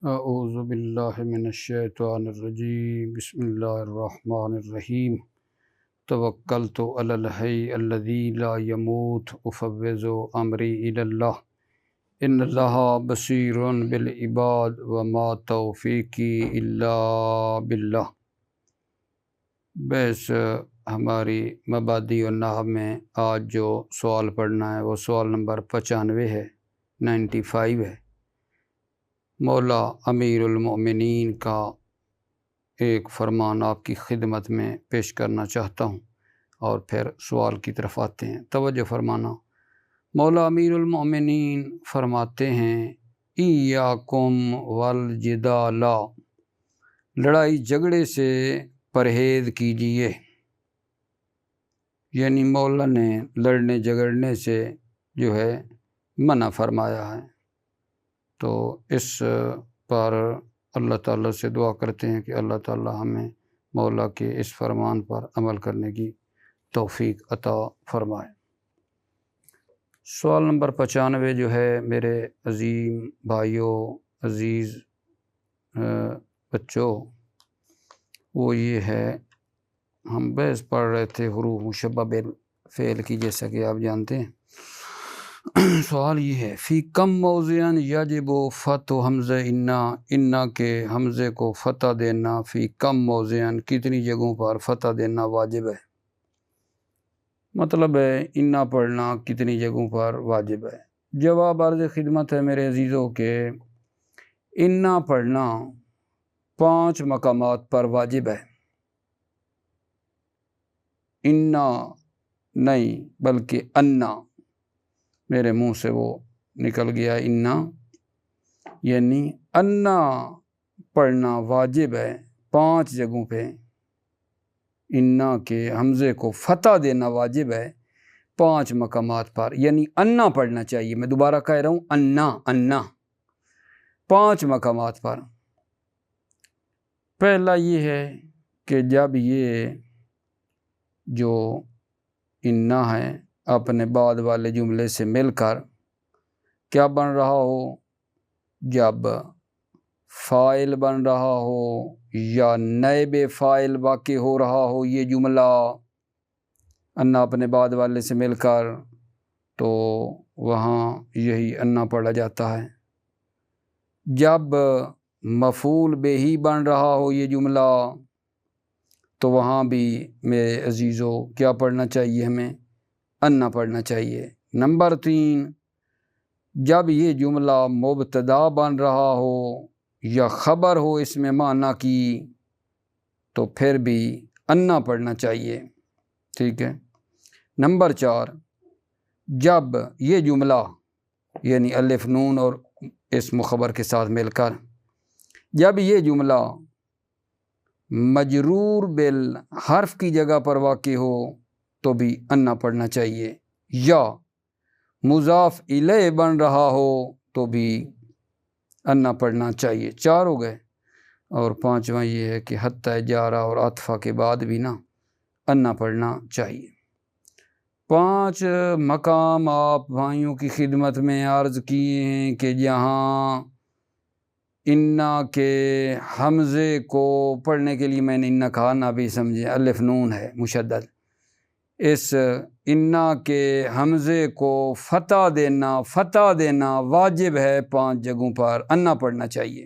اعوذ باللہ من الشیطان الرجیم بسم اللہ الرحمن الرحیم توکلت علی الحی الذی لا یموت افوض امری الی اللہ ان اللہ بصیر بالعباد وما توفیقی الا باللہ۔ بحث ہماری مبادی النحو میں آج جو سوال پڑھنا ہے وہ سوال نمبر 95 ہے، 95 ہے۔ مولا امیر المؤمنین کا ایک فرمان آپ کی خدمت میں پیش کرنا چاہتا ہوں اور پھر سوال کی طرف آتے ہیں۔ توجہ فرمانا۔ مولا امیر المؤمنین فرماتے ہیں ایاکم والجدال، لڑائی جھگڑے سے پرہیز کیجیے، یعنی مولا نے لڑنے جھگڑنے سے جو ہے منع فرمایا ہے۔ تو اس پر اللہ تعالیٰ سے دعا کرتے ہیں کہ اللہ تعالیٰ ہمیں مولا کے اس فرمان پر عمل کرنے کی توفیق عطا فرمائے۔ سوال نمبر 95 جو ہے میرے عظیم بھائیوں، عزیز بچوں، وہ یہ ہے، ہم بحث پڑھ رہے تھے حروف مشبہ بالفعل کی، جیسا کہ آپ جانتے ہیں۔ سوال یہ ہے فی کم موضعن یجب فتح حمزہ انا کے حمزے کو فتح دینا، فی کم موضعن کتنی جگہوں پر فتح دینا واجب ہے؟ مطلب ہے انا پڑھنا کتنی جگہوں پر واجب ہے؟ جواب عرض خدمت ہے میرے عزیزوں کے انا پڑھنا 5 مقامات پر واجب ہے۔ انا نہیں بلکہ انا، میرے منہ سے وہ نکل گیا انا، یعنی انا پڑھنا واجب ہے 5 جگہوں پہ۔ انا کے حمزے کو فتح دینا واجب ہے 5 مقامات پر، یعنی انا پڑھنا چاہیے۔ میں دوبارہ کہہ رہا ہوں انا 5 مقامات پر۔ پہلا یہ ہے کہ جب یہ جو انا ہے اپنے بعد والے جملے سے مل کر کیا بن رہا ہو، جب فاعل بن رہا ہو یا نائب فاعل واقع ہو رہا ہو، یہ جملہ انا اپنے بعد والے سے مل کر، تو وہاں یہی انا پڑھا جاتا ہے۔ جب مفعول بہ بن رہا ہو یہ جملہ، تو وہاں بھی میرے عزیزوں کیا پڑھنا چاہیے؟ ہمیں انا پڑھنا چاہیے۔ نمبر 3، جب یہ جملہ مبتدا بن رہا ہو یا خبر ہو اس میں معنی کی، تو پھر بھی انا پڑھنا چاہیے، ٹھیک ہے۔ نمبر 4، جب یہ جملہ یعنی الف نون اور اسم خبر کے ساتھ مل کر جب یہ جملہ مجرور بالحرف کی جگہ پر واقع ہو تو بھی انا پڑھنا چاہیے، یا مضاف الیہ بن رہا ہو تو بھی انا پڑھنا چاہیے۔ 4 ہو گئے، اور 5واں یہ ہے کہ حتی جارہ اور عطفہ کے بعد بھی انا پڑھنا چاہیے۔ 5 مقام آپ بھائیوں کی خدمت میں عرض کیے ہیں کہ جہاں انا کے حمزے کو پڑھنے کے لیے میں نے انا کہا، نہ بھی سمجھے، الف نون ہے مشدد، اس انا کے حمزے کو فتح دینا واجب ہے 5 جگہوں پر انا پڑھنا چاہیے۔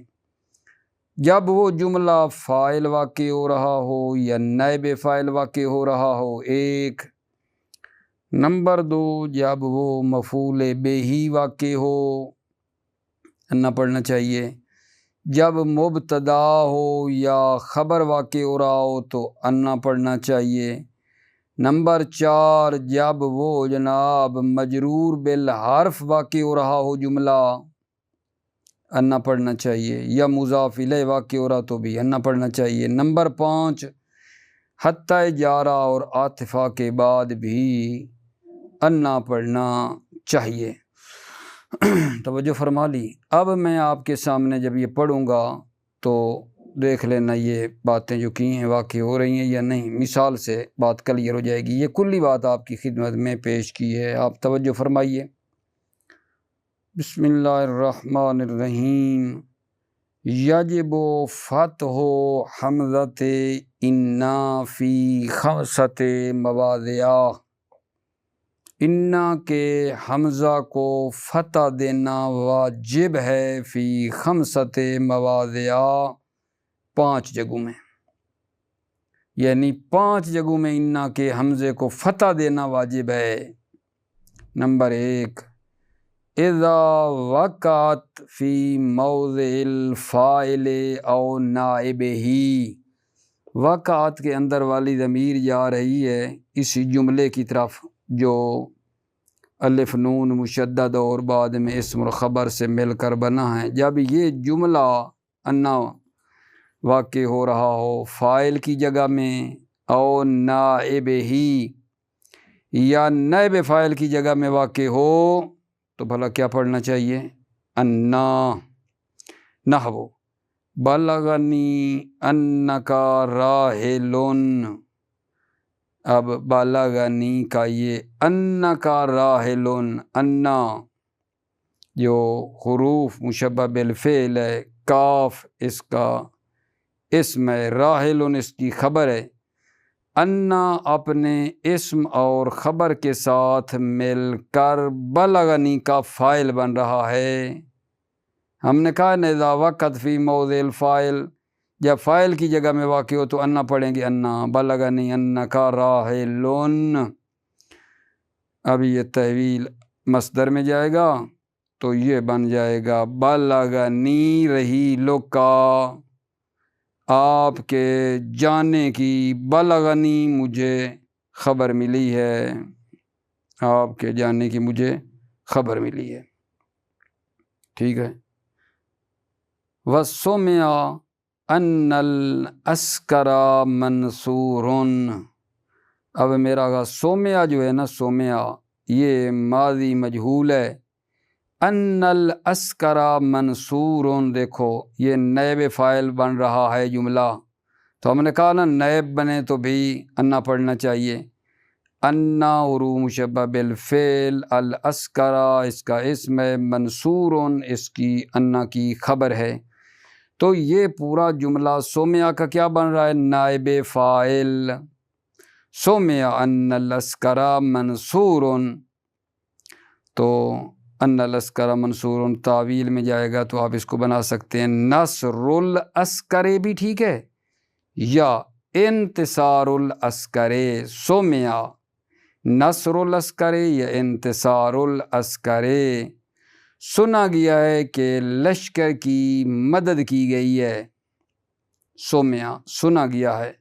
جب وہ جملہ فاعل واقع ہو رہا ہو یا نائب فاعل واقع ہو رہا ہو، 1۔ نمبر 2، جب وہ مفعول بہ واقع ہو انا پڑھنا چاہیے۔ جب مبتدا ہو یا خبر واقع ہو رہا ہو تو انا پڑھنا چاہیے۔ نمبر 4، جب وہ جناب مجرور بالحرف واقع ہو رہا ہو جملہ، انا پڑھنا چاہیے، یا مضاف الیہ واقع ہو رہا تو بھی انا پڑھنا چاہیے۔ نمبر 5، حتی جارہ اور عاطفہ کے بعد بھی انا پڑھنا چاہیے۔ توجہ فرما لی۔ اب میں آپ کے سامنے جب یہ پڑھوں گا تو دیکھ لینا یہ باتیں جو کی ہیں واقع ہو رہی ہیں یا نہیں، مثال سے بات کلیئر ہو جائے گی۔ یہ کلی بات آپ کی خدمت میں پیش کی ہے، آپ توجہ فرمائیے۔ بسم اللہ الرحمن الرحیم۔ یجب فتح حمزۃ انا فی خمسۃ مواضع، انا کے حمزہ کو فتح دینا واجب ہے فی خمسۃ مواضع، 5 جگہوں میں، یعنی 5 جگہوں میں انا کے حمزے کو فتح دینا واجب ہے۔ نمبر 1، اذا وقعت فی موضع الفاعل او نائبہ، وقعت کے اندر والی ضمیر جا رہی ہے اسی جملے کی طرف جو الف نون مشدد اور بعد میں اسم الخبر سے مل کر بنا ہے۔ جب یہ جملہ انا واقع ہو رہا ہو فاعل کی جگہ میں او نائبہ، یا نائب فاعل کی جگہ میں واقع ہو، تو بھلا کیا پڑھنا چاہیے؟ انا۔ نحو بلغنی انکا راحل، اب بلغنی کا یہ انکا راحل، انا جو حروف مشبہ بالفعل ہے، کاف اس کا اسم ہے، راحل اس کی خبر ہے، انا اپنے اسم اور خبر کے ساتھ مل کر بلغنی کا فاعل بن رہا ہے۔ ہم نے کہا اذا وقعت فی موضع الفاعل، جب فاعل کی جگہ میں واقع ہو تو انا پڑھیں گے، انا بلغنی انکا راحل۔ اب یہ تحویل مصدر میں جائے گا تو یہ بن جائے گا بلغنی رحیلک، آپ کے جانے کی، بلغنی مجھے خبر ملی ہے، آپ کے جانے کی مجھے خبر ملی ہے، ٹھیک ہے۔ وَسُمِعَ أَنَّ الْعَسْكَرَ مَنْصُورٌ، اب میرا آگا سومیا جو ہے نا، سومیا یہ ماضی مجہول ہے، ان العسکر منصور، دیکھو یہ نائب فاعل بن رہا ہے جملہ، تو ہم نے کہا نا نائب بنے تو بھی انا پڑھنا چاہیے، انا حروف مشبہ بالفعل، العسکر اس کا اسم ہے، منصور اس کی انا کی خبر ہے، تو یہ پورا جملہ سومیا کا کیا بن رہا ہے؟ نائب فاعل، سومیا ان العسکر منصور، تو ان العسکر منصور تعویل میں جائے گا تو آپ اس کو بنا سکتے ہیں نصر العسکر بھی ٹھیک ہے، یا انتصار العسکر، سومیا نصر العسکر یا انتصار العسکر، سنا گیا ہے کہ لشکر کی مدد کی گئی ہے، سومیا سنا گیا ہے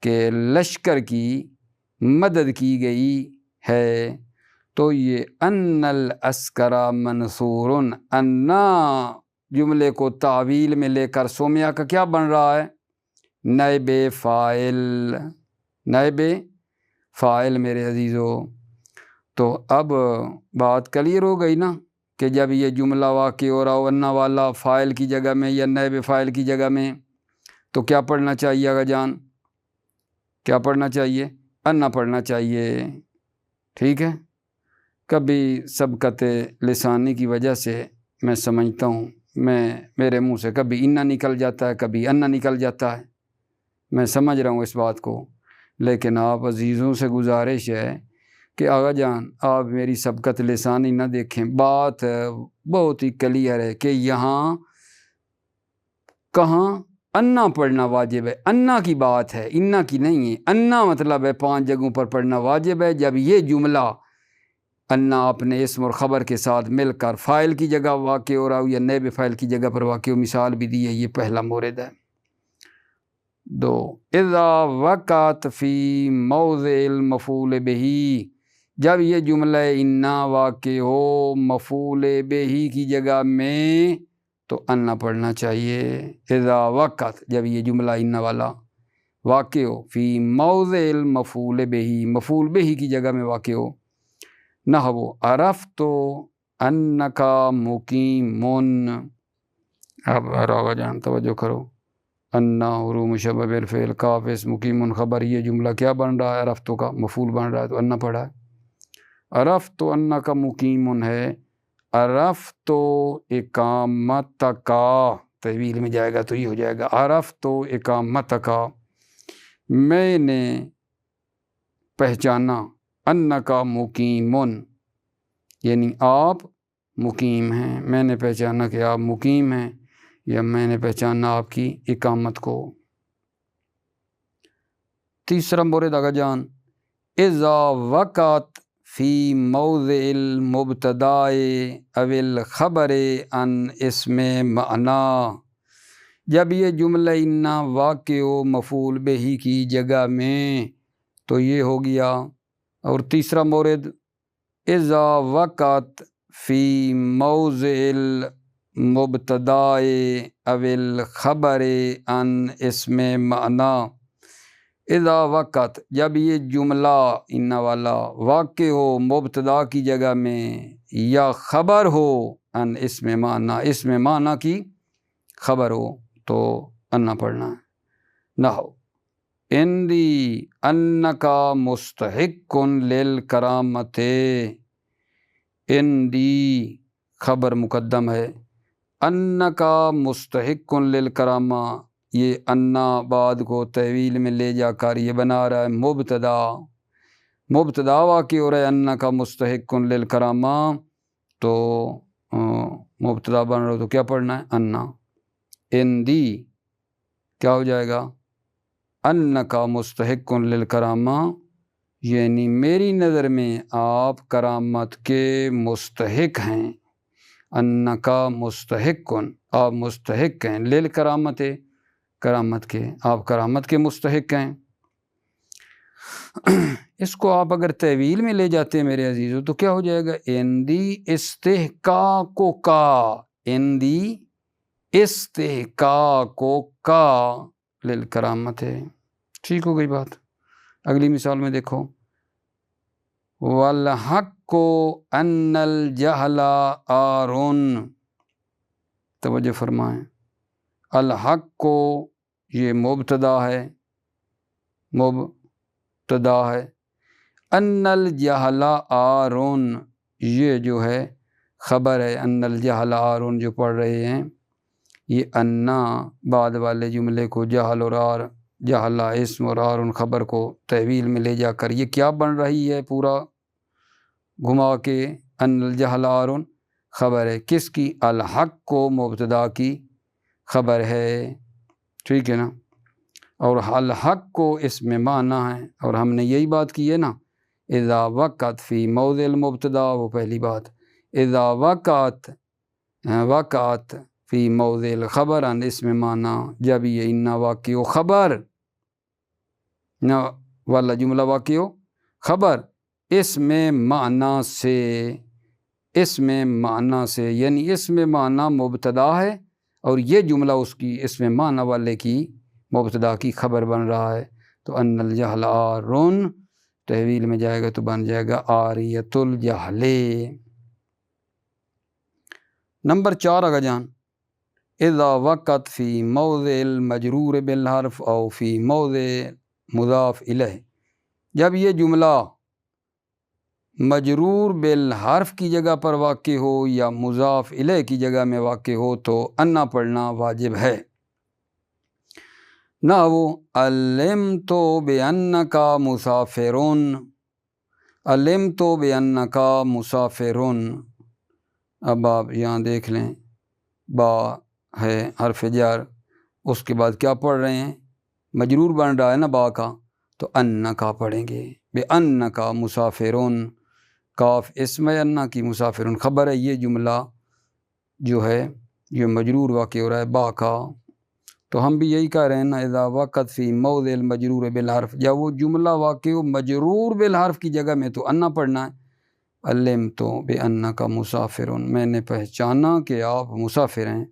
کہ لشکر کی مدد کی گئی ہے، تو یہ ان العسکر منصور، انا جملے کو تعویل میں لے کر سومیا کا کیا بن رہا ہے؟ نائب فاعل، نائب فاعل میرے عزیزو۔ تو اب بات کلیئر ہو گئی نا کہ جب یہ جملہ واقع ہو رہا ہو انا والا فاعل کی جگہ میں یا نائب فاعل کی جگہ میں، تو کیا پڑھنا چاہیے آگا جان؟ کیا پڑھنا چاہیے؟ انا پڑھنا چاہیے، ٹھیک ہے۔ کبھی سبقت لسانی کی وجہ سے میں سمجھتا ہوں میرے منہ سے کبھی انا نکل جاتا ہے، کبھی انا نکل جاتا ہے، میں سمجھ رہا ہوں اس بات کو، لیکن آپ عزیزوں سے گزارش ہے کہ آغا جان آپ میری سبقت لسانی نہ دیکھیں، بات بہت ہی کلیئر ہے کہ یہاں کہاں انا پڑھنا واجب ہے، انا کی بات ہے، انا کی نہیں ہے، انا مطلب ہے 5 جگہوں پر پڑھنا واجب ہے، جب یہ جملہ انا اپنے اسم اور خبر کے ساتھ مل کر فاعل کی جگہ واقع ہو رہا ہو یا نائب فاعل کی جگہ پر واقع ہو، مثال بھی دی ہے، یہ پہلا مورد ہے۔ 2، اذا وقعت فی موضع المفعول بہ، جب یہ جملہ انا واقع ہو مفعول بہ کی جگہ میں تو انا پڑھنا چاہیے، اذا وقعت جب یہ جملہ انا والا واقع ہو فی موضع المفعول بہ، مفعول بہ کی جگہ میں واقع ہو، نحو عرفت انک مقیم، اب آغا جان توجہ کرو، انا حروف مشبہ بالفعل، کاف اسم، مقیم خبر، یہ جملہ کیا بن رہا ہے؟ عرفت کا مفعول بن رہا ہے تو انا پڑھا ہے، عرفت انک مقیم ہے، عرفت اقامتک، تحویل میں جائے گا تو یہ ہو جائے گا عرفت اقامتک، میں نے پہچانا انکا مقیمن، یعنی آپ مقیم ہیں، میں نے پہچانا کہ آپ مقیم ہیں، یا میں نے پہچانا آپ کی اقامت کو۔ تیسرا مورد آگا جان، اذا وقعت فی موضع المبتداء او الخبر عن اسم معنی، جب یہ جملہ انا واقع ہو مفعول بہ کی جگہ میں تو یہ ہو گیا۔ اور تیسرا مورد، اذا وقعت فی موضع المبتداء او الخبر عن اسم معنی، اذا وقت، جب یہ جملہ انا والا واقع ہو مبتدا کی جگہ میں یا خبر ہو ان اسم معنی، اسم معنی کی خبر ہو تو انا پڑھنا ہے۔ نحو اندی انکا مستحق للکرامت، اندی خبر مقدم ہے، انکا مستحق للکرامہ، یہ انا بعد کو تحویل میں لے جا کر یہ بنا رہا ہے مبتدا، مبتدا واقع ہو رہا ہے انکا مستحق للکرامہ، تو مبتدا بن رہا ہو تو کیا پڑھنا ہے؟ انا۔ اندی کیا ہو جائے گا؟ انکا مستحق للکرامہ، یعنی میری نظر میں آپ کرامت کے مستحق ہیں، انکا مستحق، آپ مستحق ہیں، للکرامت، کرامت کے، آپ کرامت کے مستحق ہیں۔ اس کو آپ اگر تحویل میں لے جاتے ہیں میرے عزیزو تو کیا ہو جائے گا؟ اندی استحقاق کا، اندی استحقاق کا للکرامت ہے۔ ٹھیک ہو گئی بات؟ اگلی مثال میں دیکھو، والحق ان الجہل عار، توجہ فرمائیں، الحق کو یہ مبتدا ہے، مبتدا ہے، ان الجہل عار، یہ جو ہے خبر ہے، ان الجہل عار جو پڑھ رہے ہیں، یہ انا بعد والے جملے کو جہل اور عار، جہل اسم اور عار خبر کو تحویل میں لے جا کر یہ کیا بن رہی ہے؟ پورا گھما کے ان الجہل عار خبر ہے، کس کی؟ الحق کو مبتدا کی خبر ہے، ٹھیک ہے نا؟ اور الحق کو اسم معنی ہے، اور ہم نے یہی بات کی ہے نا، اذا وقعت فی موضع المبتدا، وہ پہلی بات، اذا وقعت فی موضع الخبر عن اسم معنی، جب یہ انا واقع ہو خبر نہ والا جملہ واقع ہو خبر اسم معنی سے، اسم معنی سے، یعنی اسم معنی مبتدا ہے اور یہ جملہ اس کی اسم معنی والے کی مبتدا کی خبر بن رہا ہے، تو ان الجہل عار تحویل میں جائے گا تو بن جائے گا عاریۃ الجہل۔ نمبر 4 آگا جان، اذا وقت فی موضع المجرور بالحرف او فی موضع مضاف الیہ، جب یہ جملہ مجرور بالحرف کی جگہ پر واقع ہو یا مضاف الیہ کی جگہ میں واقع ہو تو انا پڑھنا واجب ہے۔ نحو علمت بانک مسافر، علمت بانک مسافر، اب آپ یہاں دیکھ لیں با ہے حرف جر، اس کے بعد کیا پڑھ رہے ہیں؟ مجرور بن رہا ہے نا با کا، تو انک پڑھیں گے، بانک مسافر، کاف اسم انا کی، مسافر خبر ہے، یہ جملہ جو ہے یہ مجرور واقع ہو رہا ہے با کا، تو ہم بھی یہی کہہ رہے ہیں نا، اذا وقت فی موضع المجرور بالحرف، جب وہ جملہ واقع ہو مجرور بالحرف کی جگہ میں تو انا پڑھنا ہے۔ علمت بانک مسافر، میں نے پہچانا کہ آپ مسافر ہیں۔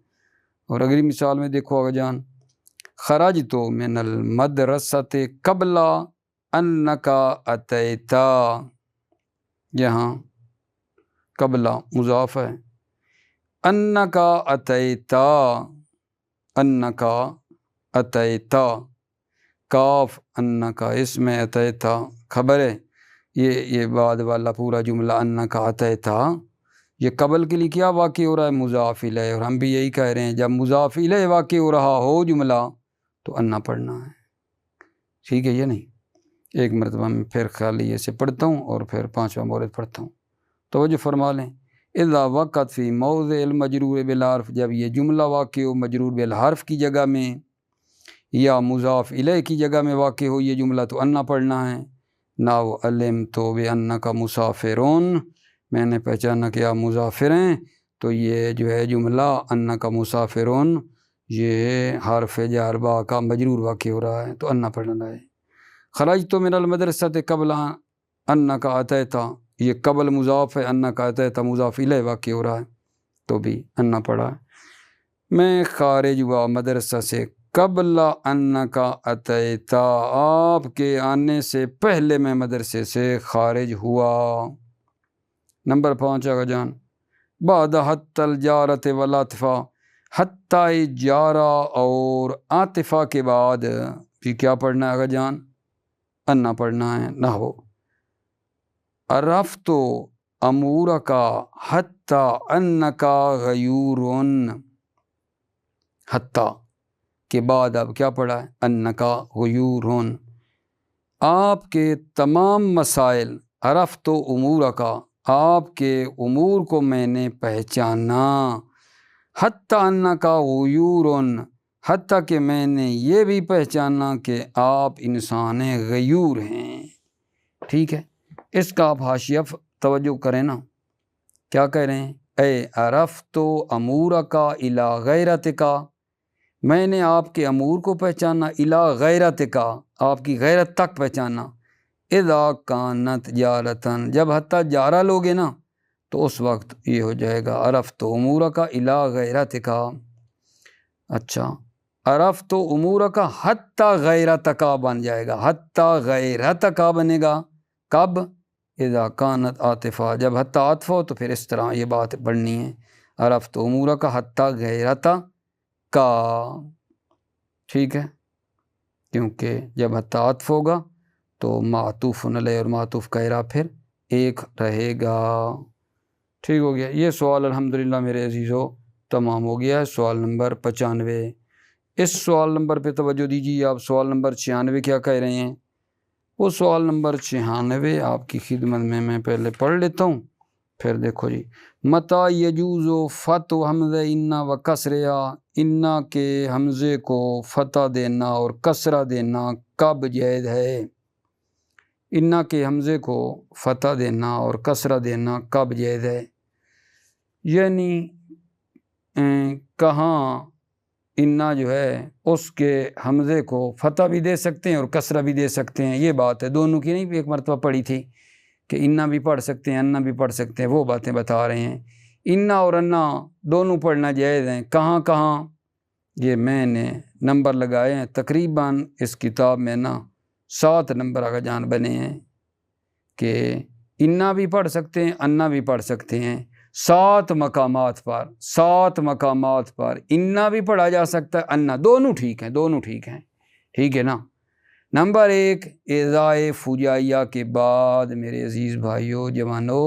اور اگلی مثال میں دیکھو آگا جان، خرجت من المدرسۃ قبل انک اتیت، یہاں قبل مضاف ہے، انک اتیت، انک اتیت، کاف انک اسم اتیت خبر ہے، یہ بعد والا پورا جملہ انک اتیت یہ قبل کے لیے کیا واقع ہو رہا ہے؟ مضاف الیہ، اور ہم بھی یہی کہہ رہے ہیں جب مضاف الیہ واقع ہو رہا ہو جملہ تو انا پڑھنا ہے، ٹھیک ہے یہ نہیں؟ ایک مرتبہ میں پھر خالی سے پڑھتا ہوں اور پھر 5واں مورد پڑھتا ہوں، توجہ فرما لیں۔ اذا وقت فی موضع المجرور بالحرف، جب یہ جملہ واقع ہو مجرور بالحرف کی جگہ میں یا مضاف الیہ کی جگہ میں واقع ہو یہ جملہ تو انا پڑھنا ہے۔ ناو علمت بانک مسافرون، میں نے پہچانا کہ آپ مسافر ہیں، تو یہ جو ہے جملہ انک مسافرون یہ حرف جر با کا مجرور واقع ہو رہا ہے تو انا پڑھنا ہے۔ خرجت من المدرسۃ قبل انک اتیت، یہ قبل مضاف ہے، انک اتیت مضاف الیہ واقع ہو رہا ہے تو بھی انا پڑھا ہے۔ میں خارج ہوا مدرسہ سے قبل انک اتیت، آپ کے آنے سے پہلے میں مدرسے سے خارج ہوا۔ نمبر 5 آگا جان، بعد حتی الجارۃ والعطفہ، حتی جارہ اور عاطفہ کے بعد بھی کیا پڑھنا ہے آگا جان؟ انا پڑھنا ہے۔ نحو عرفت امورک حتی انک غیور، حتی کے بعد اب کیا پڑھا ہے؟ انک غیور، آپ کے تمام مسائل، عرفت امورک آپ کے امور کو میں نے پہچانا، حتی انک غیور حتیٰ کہ میں نے یہ بھی پہچانا کہ آپ انسان غیور ہیں، ٹھیک ہے؟ اس کا آپ حاشیہ توجہ کریں نا، کیا کہہ رہے ہیں؟ اے عرفت امورک الی غیرتک، میں نے آپ کے امور کو پہچانا، الی غیرتک آپ کی غیرت تک پہچانا، اذا کانت جارتن جب حتیٰ جارہ لوگے نا تو اس وقت یہ ہو جائے گا عرفت امورک الی غیرتک۔ اچھا عرفت امورک حتی غیرتک بن جائے گا، حتی غیرتک بنے گا کب؟ اذا کانت عاطفہ، جب حتی عاطفہ ہو تو پھر اس طرح یہ بات پڑھنی ہے، عرفت امورک حتی غیرتک، ٹھیک ہے؟ کیونکہ جب حتی عاطف ہوگا تو معطوف علیہ اور معطوف کہرا پھر ایک رہے گا، ٹھیک ہو گیا؟ یہ سوال الحمدللہ میرے عزیزو تمام ہو گیا ہے۔ سوال نمبر 95، اس سوال نمبر پہ توجہ دیجیے آپ۔ سوال نمبر 96 کیا کہہ رہے ہیں؟ وہ سوال نمبر 96 آپ کی خدمت میں پہلے پڑھ لیتا ہوں، پھر دیکھو جی، متا یجوز فتح حمزہ انا و کسریا، انا کے حمزے کو فتح دینا اور کسرہ دینا کب جائز ہے؟ انا کے حمزے کو فتح دینا اور کسرہ دینا کب جائز ہے؟ یعنی کہاں انا جو ہے اس کے حمزے کو فتح بھی دے سکتے ہیں اور کسرہ بھی دے سکتے ہیں، یہ بات ہے دونوں کی نہیں ایک مرتبہ پڑھی تھی کہ انا بھی پڑھ سکتے ہیں انا بھی پڑھ سکتے ہیں، وہ باتیں بتا رہے ہیں۔ انا اور انا دونوں پڑھنا جائز ہیں، کہاں کہاں؟ یہ میں نے نمبر لگائے ہیں تقریباً اس کتاب میں نا 7 نمبر آگا جان بنے ہیں کہ انا بھی پڑھ سکتے ہیں انا بھی پڑھ سکتے ہیں، 7 مقامات پر، 7 مقامات پر انا بھی پڑھا جا سکتا ہے انا، دونوں ٹھیک ہیں، دونوں ٹھیک ہیں، ٹھیک ہے نا؟ نمبر 1 اعضائے فجائیہ کے بعد میرے عزیز بھائیو جوانو،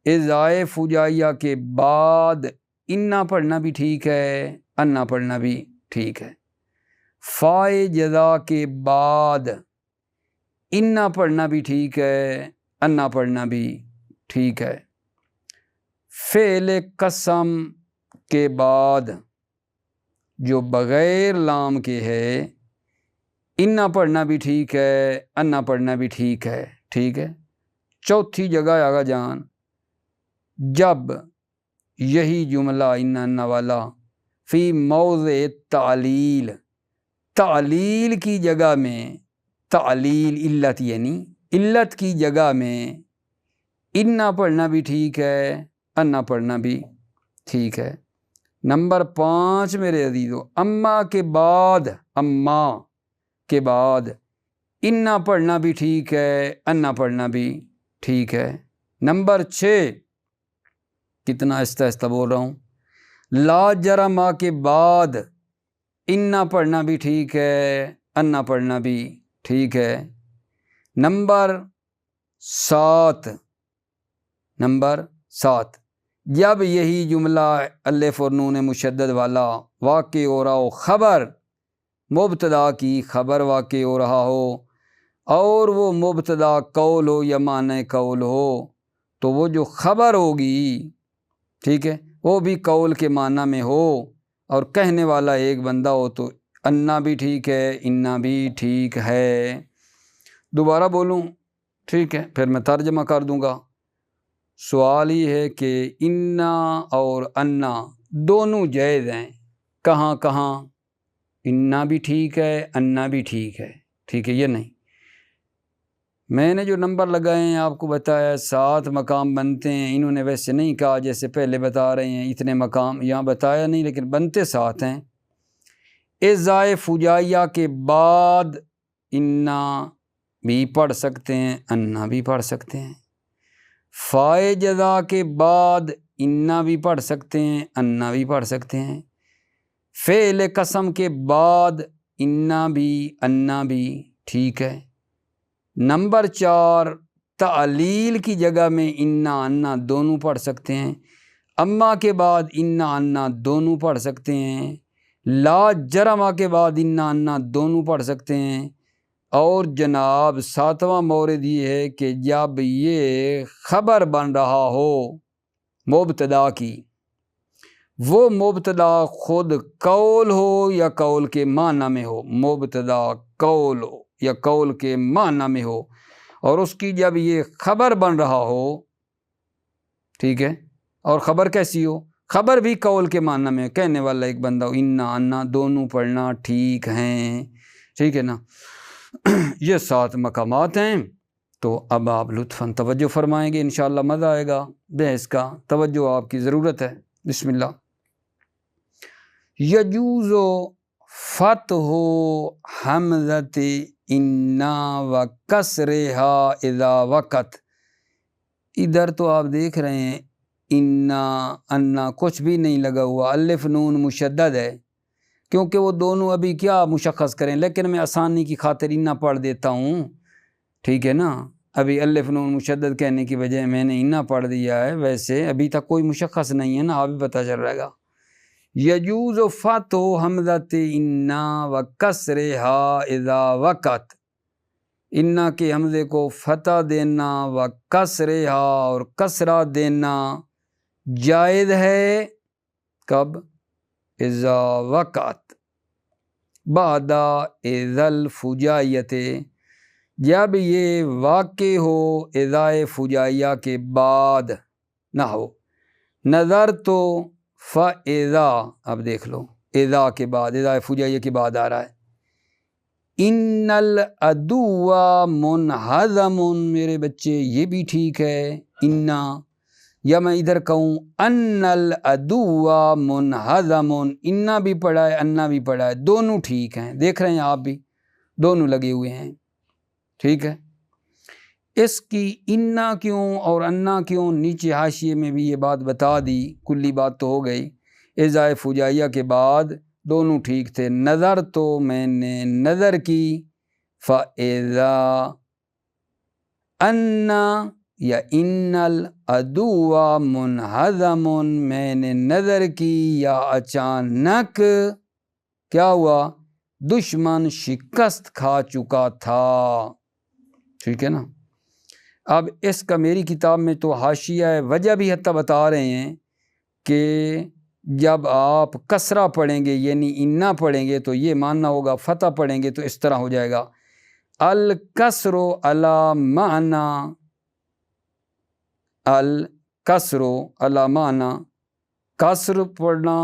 اعضائے فجائیہ کے بعد انا پڑھنا بھی ٹھیک ہے انا پڑھنا بھی ٹھیک ہے۔ فائے جزا کے بعد انا پڑھنا بھی ٹھیک ہے انا پڑھنا بھی ٹھیک ہے۔ فعل قسم کے بعد جو بغیر لام کے ہے انا پڑھنا بھی ٹھیک ہے انا پڑھنا بھی ٹھیک ہے، ٹھیک ہے۔ چوتھی جگہ آگا جان، جب یہی جملہ انا والا فی موضع تعلیل، تعلیل کی جگہ میں، تعلیل علت یعنی علت کی جگہ میں انا پڑھنا بھی ٹھیک ہے انا پڑھنا بھی ٹھیک ہے۔ نمبر 5 میرے عزیزو، اما کے بعد، اما کے بعد انا پڑھنا بھی ٹھیک ہے انا پڑھنا بھی ٹھیک ہے۔ نمبر 6 کتنا آہستہ آہستہ بول رہا ہوں، لا جرم کے بعد انا پڑھنا بھی ٹھیک ہے انا پڑھنا بھی ٹھیک ہے۔ نمبر 7، نمبر 7 جب یہی جملہ الف اور نون مشدد والا واقع ہو رہا ہو، خبر مبتدا کی خبر واقع ہو رہا ہو، اور وہ مبتدا قول ہو یا معنی قول ہو، تو وہ جو خبر ہوگی، ٹھیک ہے، وہ بھی قول کے معنی میں ہو، اور کہنے والا ایک بندہ ہو، تو انا بھی ٹھیک ہے، انا بھی ٹھیک ہے۔ دوبارہ بولوں؟ ٹھیک ہے، پھر میں ترجمہ کر دوں گا۔ سوال یہ ہے کہ انا اور انا دونوں جائز ہیں، کہاں کہاں؟ انا بھی ٹھیک ہے، انا بھی ٹھیک ہے، ٹھیک ہے یہ نہیں۔ میں نے جو نمبر لگائے ہیں آپ کو بتایا 7 مقام بنتے ہیں، انہوں نے ویسے نہیں کہا جیسے پہلے بتا رہے ہیں اتنے مقام، یہاں بتایا نہیں لیکن بنتے 7 ہیں۔ اعزائے فجائیہ کے بعد انا بھی پڑھ سکتے ہیں، انا بھی پڑھ سکتے ہیں۔ فائے جزا کے بعد انا بھی پڑھ سکتے ہیں، انا بھی پڑھ سکتے ہیں۔ فعل قسم کے بعد انا بھی ٹھیک ہے۔ نمبر 4 تعلیل کی جگہ میں انا دونوں پڑھ سکتے ہیں۔ اما کے بعد انا دونوں پڑھ سکتے ہیں۔ لا جرمہ کے بعد انا دونوں پڑھ سکتے ہیں۔ اور جناب 7واں مورد یہ ہے کہ جب یہ خبر بن رہا ہو مبتدا کی، وہ مبتدا خود قول ہو یا قول کے معنی میں ہو، مبتدا قول ہو یا قول کے معنی میں ہو، اور اس کی جب یہ خبر بن رہا ہو، ٹھیک ہے، اور خبر کیسی ہو؟ خبر بھی قول کے معنی میں، کہنے والا ایک بندہ ہو، انا دونوں پڑھنا ٹھیک ہیں، ٹھیک ہے نا۔ یہ 7 مقامات ہیں، تو اب آپ لطفاً توجہ فرمائیں گے، انشاءاللہ مزہ آئے گا بحث کا، توجہ آپ کی ضرورت ہے۔ بسم اللہ۔ یجوز فتح حمزۃ انا و کسرہا اذا وقت۔ ادھر تو آپ دیکھ رہے ہیں انا کچھ بھی نہیں لگا ہوا، الف نون مشدد ہے، کیونکہ وہ دونوں ابھی کیا مشخص کریں، لیکن میں آسانی کی خاطر انا پڑھ دیتا ہوں، ٹھیک ہے نا۔ ابھی الف نون مشدد کہنے کی بجائے میں نے انا پڑھ دیا ہے، ویسے ابھی تک کوئی مشخص نہیں ہے نا، آپ بھی پتہ چل رہے گا۔ یجوز فتح حمزۃ انا و کسرہا اذا وقت، انا کے حمزے کو فتح دینا و کسرہا اور کسرہ دینا جائز ہے، کب؟ اذا وقت بعد اذا الفجائیت، جب یہ واقع ہو اذا فجائیہ کے بعد نہ ہو۔ نظر تو فاذا، اب دیکھ لو اذا کے بعد، اذا فجائیہ کے بعد آ رہا ہے۔ ان العدو منہزم، میرے بچے یہ بھی ٹھیک ہے انا، یا میں ادھر کہوں ان العدو منہزم، انا بھی پڑھا ہے انا بھی پڑھا ہے، دونوں ٹھیک ہیں، دیکھ رہے ہیں آپ بھی دونوں لگے ہوئے ہیں، ٹھیک ہے۔ اس کی انا کیوں اور انا کیوں، نیچے حاشیے میں بھی یہ بات بتا دی، کلی بات تو ہو گئی۔ اذا فجائیہ کے بعد دونوں ٹھیک تھے۔ نظر تو میں نے نظر کی، فَإِذَا اَنَّا یا ان العدو منہزم، میں نے نظر کی یا اچانک کیا ہوا، دشمن شکست کھا چکا تھا، ٹھیک ہے نا۔ اب اس کا میری کتاب میں تو حاشیہ وجہ بھی حتیٰ بتا رہے ہیں کہ جب آپ کسرہ پڑھیں گے یعنی انا پڑھیں گے تو یہ ماننا ہوگا، فتح پڑھیں گے تو اس طرح ہو جائے گا، الکسر علی معنی، الکسر علی معنی، کسر پڑھنا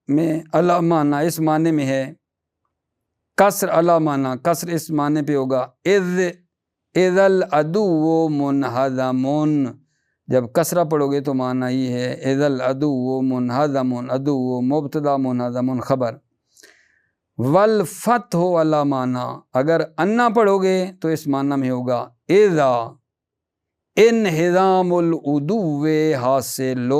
میں علی معنی اس معنی میں ہے، کسر علی معنی، کسر اس معنی پہ ہوگا، اذ العدو منہزم، جب کسرہ پڑھو گے تو معنی یہ ہے اذ العدو منہزم، عدو مبتدا منہزم خبر، والفتح علی معنی، اگر انا پڑھو گے تو اس معنی میں ہوگا اذا انہزام العدو حاصل،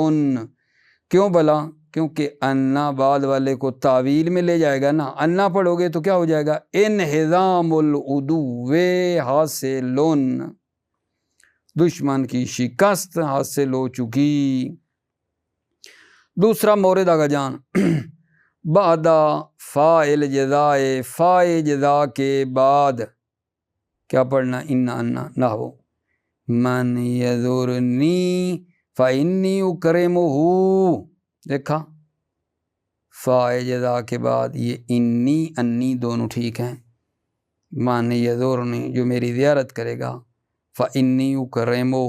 کیوں بلا؟ کیونکہ انا بعد والے کو تعویل میں لے جائے گا نا، انا پڑھو گے تو کیا ہو جائے گا، انہزام العدو حاصل، دشمن کی شکست حاصل ہو چکی۔ دوسرا مورد آگا جان بعدا فاعل جزائے، فاعل جزا کے بعد کیا پڑھنا؟ انا انا نحو من یذرنی فانی اکرمہ، دیکھا فاعل جزا کے بعد یہ انی انی دونوں ٹھیک ہیں، من یذرنی جو میری زیارت کرے گا، فانی اکرمہ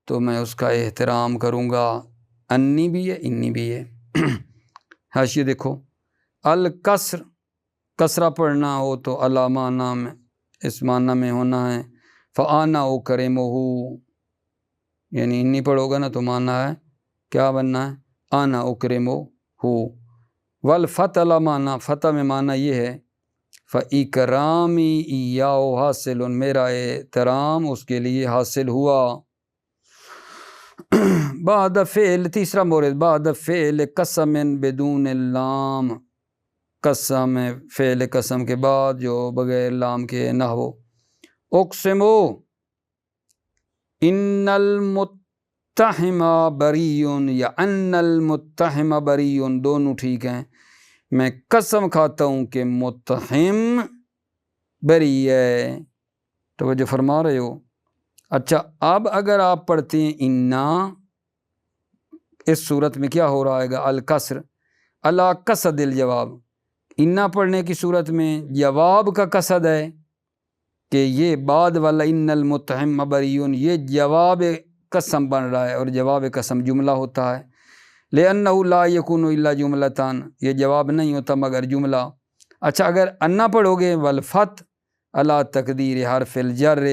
تو میں اس کا احترام کروں گا، انی بھی ہے انی بھی ہے۔ حاشیہ دیکھو، الکسر کسرہ پڑھنا ہو تو علی معنی میں اس معنی میں ہونا ہے، فانا اکرمہ یعنی انی پڑھو گا نا تو معنی ہے کیا بننا ہے؟ انا اکرمہ، والفتح علی معنی، فتح میں معنی یہ ہے فاکرامی ایاہ حاصل، میرا احترام اس کے لیے حاصل ہوا۔ بعد فعل، تیسرا مورد بعد فعل قسم بدون اللام، قسم فعل قسم کے بعد جو بغیر لام کے، نحو اقسمو ان المتہم بریء یا ان المتہم بریء دونوں ٹھیک ہیں، میں قسم کھاتا ہوں کہ متہم بری ہے، توجہ فرما رہے ہو؟ اچھا اب اگر آپ پڑھتے ہیں انا، اس صورت میں کیا ہو رہا ہے گا؟ الکسر علی قصد الجواب، انا پڑھنے کی صورت میں جواب کا قصد ہے کہ یہ بعد والا ان المتہم بریء یہ جواب قسم بن رہا ہے، اور جواب قسم جملہ ہوتا ہے، لأنہ لا یکون الا جملتان، یہ جواب نہیں ہوتا مگر جملہ۔ اچھا اگر انا پڑھو گے والفتح علی تقدیر حرف الجر،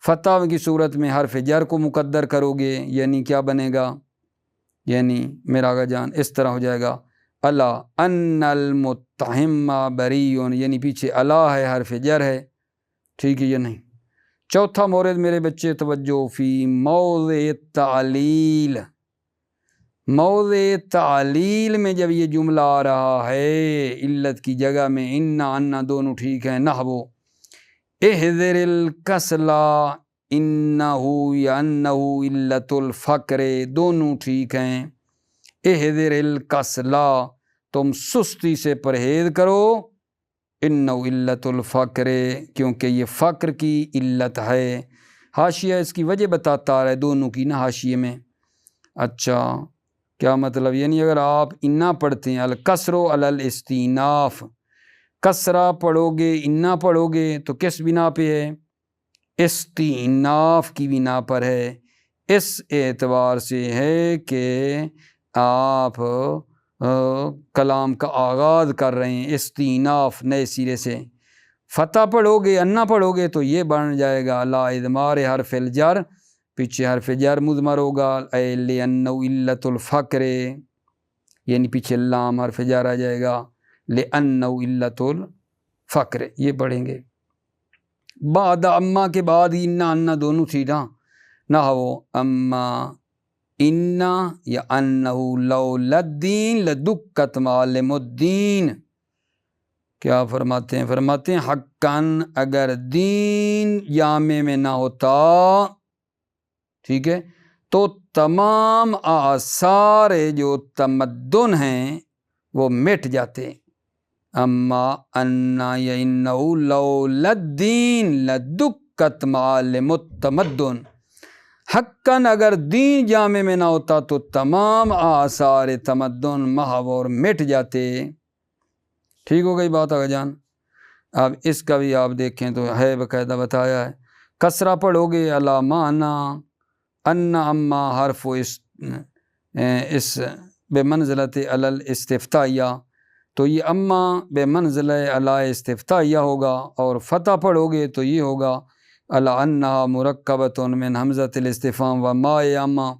فتح کی صورت میں حرف جر کو مقدر کرو گے، یعنی کیا بنے گا؟ یعنی میرا آقا جان اس طرح ہو جائے گا الا ان المتہم بریء، یعنی پیچھے الا ہے حرف جر ہے، ٹھیک ہے یا نہیں؟ چوتھا مورد میرے بچے توجہ، فی موضع تعلیل، موضع تعلیل میں جب یہ جملہ آ رہا ہے علت کی جگہ میں، انا انا دونوں ٹھیک ہیں، نحو احذر الکسلا انہو یا انہو علت الفقر دونوں ٹھیک ہیں، احذر الکسلا تم سستی سے پرہیز کرو، انہو علت الفقر کیونکہ یہ فقر کی علت ہے۔ حاشیہ اس کی وجہ بتاتا رہے دونوں کی نا حاشیے میں۔ اچھا کیا مطلب؟ یعنی اگر آپ انا پڑھتے ہیں الکسر علی الاستیناف، کسرہ پڑھو گے انا پڑھو گے تو کس بنا پہ ہے؟ استیناف کی بنا پر ہے، اس اعتبار سے ہے کہ آپ کلام کا آغاز کر رہے ہیں، استیناف نئے سرے سے۔ فتح پڑھو گے انا پڑھو گے تو یہ بن جائے گا لا اضمار حرف الجر، پیچھے حرف جر مضمر ہوگا، اے لأنہ علت الفقر یعنی پیچھے لام حرف جر آ جائے گا، لأنہ علت الفقر، یہ پڑھیں گے۔ بعد اما کے بعد انا انا دونوں تھی نا، نحو اما انا یا انہو لولا الدین لدکت معلم الدین، کیا فرماتے ہیں؟ فرماتے ہیں حقاً اگر دین جامع میں نہ ہوتا، ٹھیک ہے، تو تمام آثار جو تمدن ہیں وہ مٹ جاتے۔ اما انا یا انہو لولا الدین لدکت معالم التمدن، حقاً اگر دین جامع میں نہ ہوتا تو تمام آثار تمدن محو اور مٹ جاتے۔ ٹھیک ہو گئی بات آگا جان؟ اب اس کا بھی آپ دیکھیں تو ہے باقاعدہ بتایا ہے، کسرہ پڑھو گے علی معنی ان اما حرف اس بے منزلت علی الاستفتائیہ، تو یہ اما بے منزلہ علی استفتائیہ ہوگا، اور فتح پڑھو گے تو یہ ہوگا علی انہا مرکبۃ من حمزۃ الاستفہام و ما اما،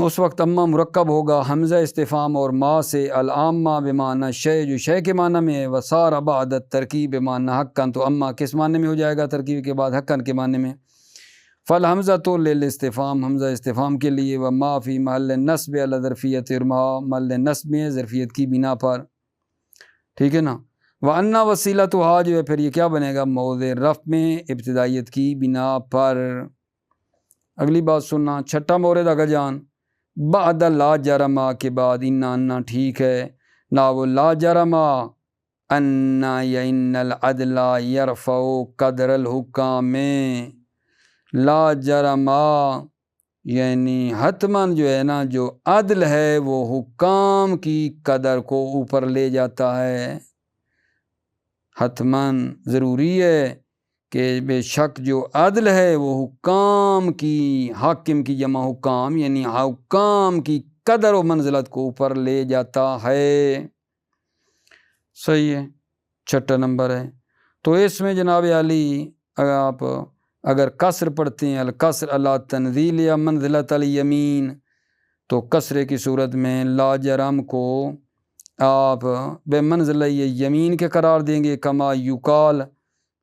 اس وقت اما مرکب ہوگا حمزہ استفہام اور ما سے، العامہ بمعنی شے جو شے کے معنی میں ہے، وصار بعد الترکیب بمعنی حقاً، تو اما کس معنی میں ہو جائے گا ترکیب کے بعد؟ حقاً کے معنی میں۔ فالحمزۃ للاستفہام، حمزہ استفہام کے لیے، و ما فی محل نصب علی ظرفیت، اور ما محل نصب میں ظرفیت کی بنا پر، ٹھیک ہے نا۔ وَأَنَّ وسیلتھا جو ہے پھر یہ کیا بنے گا؟ موضع رفع میں ابتدائیت کی بنا پر۔ اگلی بات سننا، چھٹا مورد اگر جان بعد لا جرما کے بعد انا ٹھیک ہے، نا وہ لا جرما انا یا ان العدل یرفع قدر الحکام، لا جرما یعنی حتماً جو ہے نا جو عدل ہے وہ حکام کی قدر کو اوپر لے جاتا ہے، حتماً ضروری ہے کہ بے شک جو عدل ہے وہ حکام کی، حاکم کی جمع حکام یعنی حکام کی قدر و منزلت کو اوپر لے جاتا ہے۔ صحیح ہے، چھٹا نمبر ہے۔ تو اس میں جناب علی آپ اگر کسر پڑھتے ہیں، الکسر علی تنزیل یا منزلت الیمین، تو کسرے کی صورت میں لا جرم کو آپ بے منزلہ یمین کے قرار دیں گے، کما یقال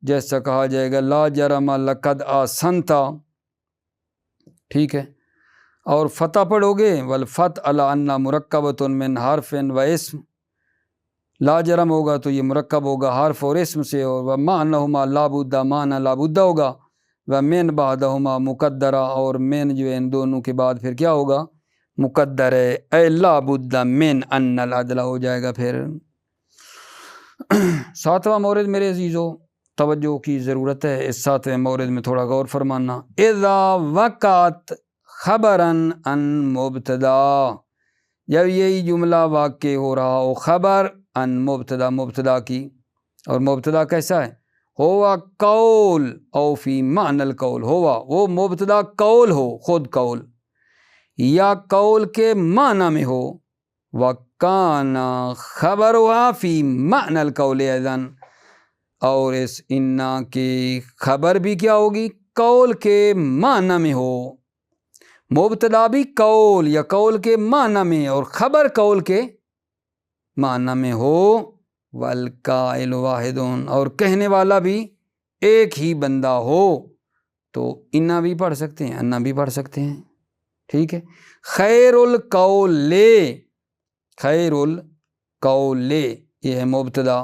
جیسا کہا جائے گا لا جرم لقد آسنتا، ٹھیک ہے۔ اور فتح پڑھو گے والفتح علی ان مرکبۃ من حرف و اسم، لا جرم ہوگا تو یہ مرکب ہوگا حرف اور اسم سے، اور معنیہما لا بد، معنی لا بد ہوگا، و من بعدہما مقدرہ، اور من جو ہے ان دونوں کے بعد پھر کیا ہوگا، مقدر ہے، اے لا بد من ان العدل ہو جائے گا پھر۔ ساتواں مورد میرے عزیزو توجہ کی ضرورت ہے، اس ساتویں مورد میں تھوڑا غور فرمانا۔ اذا وقعت خبراً ان مبتدا، جب یہی جملہ واقع ہو رہا ہو خبر ان مبتدا، مبتدا کی، اور مبتدا کیسا ہے، ہوا قول او فی معنی القول، ہوا وہ مبتدا قول ہو، خود قول، یا قول کے معنی میں ہو، وکانا خبرها فی معنی القول اذن، اور اس انا کی خبر بھی کیا ہوگی، قول کے معنی میں ہو، مبتدا بھی قول یا قول کے معنی میں اور خبر قول کے معنی میں ہو، والقائل واحد، اور کہنے والا بھی ایک ہی بندہ ہو، تو انا بھی پڑھ سکتے ہیں، انا بھی پڑھ سکتے ہیں، ٹھیک ہے۔ خیر القول لے، خیر القول لے یہ ہے مبتدا،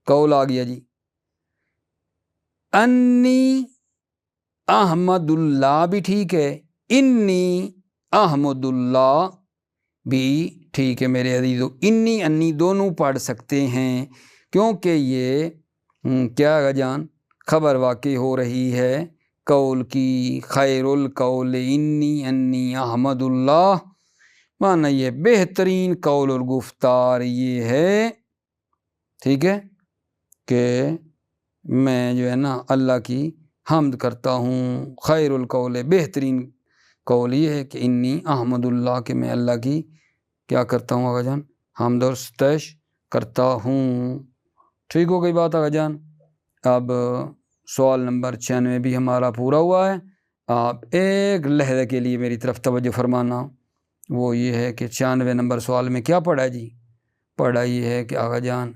قول آ گیا جی۔ انی احمد اللہ بھی ٹھیک ہے، انی احمد اللہ بھی ٹھیک ہے میرے عزیزو، انی انی دونوں پڑھ سکتے ہیں، کیونکہ یہ کیا ہے جان، خبر واقع ہو رہی ہے قول کی، خیر القول انی احمد اللہ، معنی یہ بہترین قول اور گفتار یہ ہے، ٹھیک ہے، کہ میں جو ہے نا اللہ کی حمد کرتا ہوں، خیر القول بہترین قول یہ ہے کہ انی احمد اللہ، کہ میں اللہ کی کیا کرتا ہوں آقا جان، حمد اور ستائش کرتا ہوں۔ ٹھیک ہو گئی بات آقا جان۔ اب سوال نمبر 96 بھی ہمارا پورا ہوا ہے، آپ ایک لحظے کے لیے میری طرف توجہ فرمانا، وہ یہ ہے کہ 96 نمبر سوال میں کیا پڑھا جی، پڑھا یہ ہے کہ آقا جان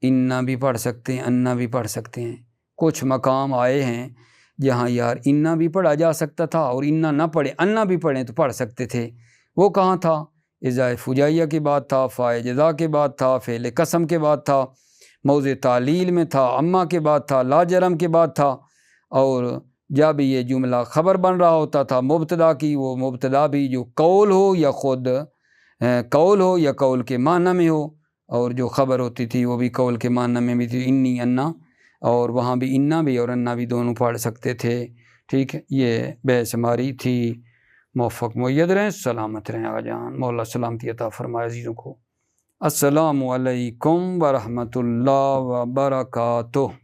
انا بھی پڑھ سکتے ہیں، انا بھی پڑھ سکتے ہیں، کچھ مقام آئے ہیں جہاں یار انا بھی پڑھا جا سکتا تھا اور انا نہ پڑھے، انا بھی پڑھیں تو پڑھ سکتے تھے، وہ کہاں تھا، اذا فجائیہ کے بعد تھا، فاء جزا کے بعد تھا، فعل قسم کے بعد تھا، موضع تعلیل میں تھا، اما کے بعد تھا، لا جرم کے بعد تھا، اور جب یہ جملہ خبر بن رہا ہوتا تھا مبتدا کی، وہ مبتدا بھی جو قول ہو یا خود قول ہو یا قول کے معنی میں ہو، اور جو خبر ہوتی تھی وہ بھی قول کے معنی میں بھی تھی، انی انا، اور وہاں بھی انا بھی اور انا بھی دونوں پڑھ سکتے تھے، ٹھیک ہے۔ یہ بحث ہماری تھی، موفق معید رہیں، سلامت رہیں آقا جان، مولا سلامتی عطا فرمائے عزیزوں کو۔ السلام علیکم ورحمۃ اللہ وبرکاتہ۔